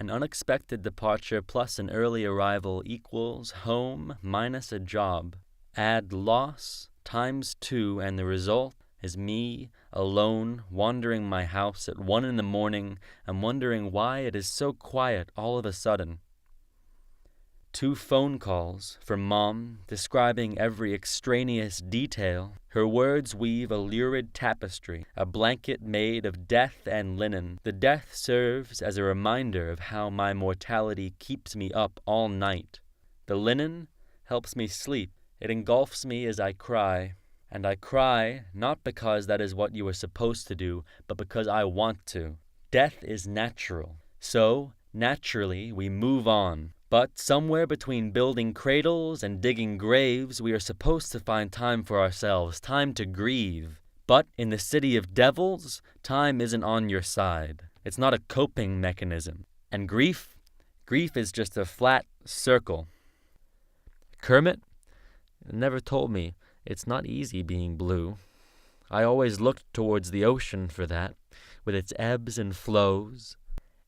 An unexpected departure plus an early arrival equals home minus a job. Add loss times 2, and the result is me, alone, wandering my house at 1 a.m. and wondering why it is so quiet all of a sudden. 2 phone calls from Mom, describing every extraneous detail. Her words weave a lurid tapestry, a blanket made of death and linen. The death serves as a reminder of how my mortality keeps me up all night. The linen helps me sleep. It engulfs me as I cry. And I cry not because that is what you are supposed to do, but because I want to. Death is natural. So, naturally, we move on. But somewhere between building cradles and digging graves, we are supposed to find time for ourselves, time to grieve. But in the city of devils, time isn't on your side. It's not a coping mechanism. And grief is just a flat circle. Kermit never told me it's not easy being blue. I always looked towards the ocean for that, with its ebbs and flows.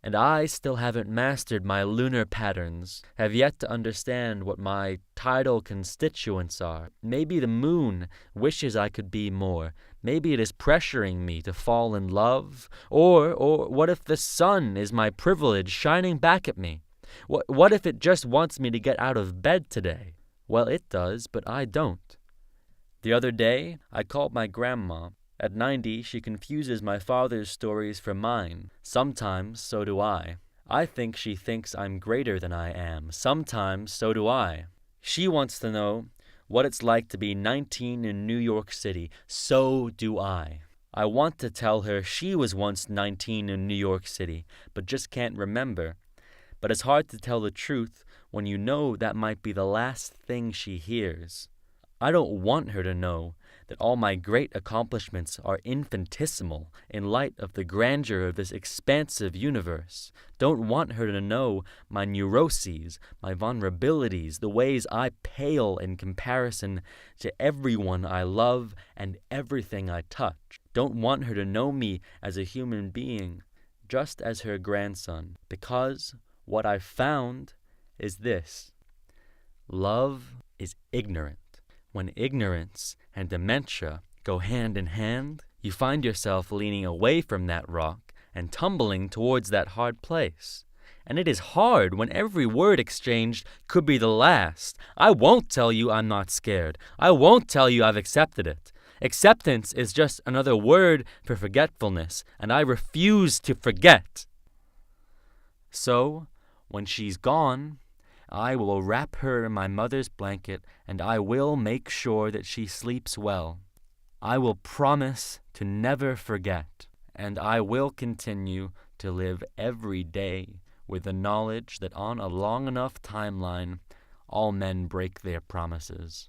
And I still haven't mastered my lunar patterns, have yet to understand what my tidal constituents are. Maybe the moon wishes I could be more. Maybe it is pressuring me to fall in love. Or what if the sun is my privilege shining back at me? What if it just wants me to get out of bed today? Well, it does, but I don't. The other day, I called my grandma. At 90, she confuses my father's stories for mine. Sometimes, so do I. I think she thinks I'm greater than I am. Sometimes, so do I. She wants to know what it's like to be 19 in New York City. So do I. I want to tell her she was once 19 in New York City, but just can't remember. But it's hard to tell the truth when you know that might be the last thing she hears. I don't want her to know that all my great accomplishments are infinitesimal in light of the grandeur of this expansive universe. Don't want her to know my neuroses, my vulnerabilities, the ways I pale in comparison to everyone I love and everything I touch. Don't want her to know me as a human being, just as her grandson, because what I've found is this: love is ignorant. When ignorance and dementia go hand in hand, you find yourself leaning away from that rock and tumbling towards that hard place. And it is hard when every word exchanged could be the last. I won't tell you I'm not scared. I won't tell you I've accepted it. Acceptance is just another word for forgetfulness, and I refuse to forget. So, when she's gone, I will wrap her in my mother's blanket, and I will make sure that she sleeps well. I will promise to never forget, and I will continue to live every day with the knowledge that on a long enough timeline, all men break their promises.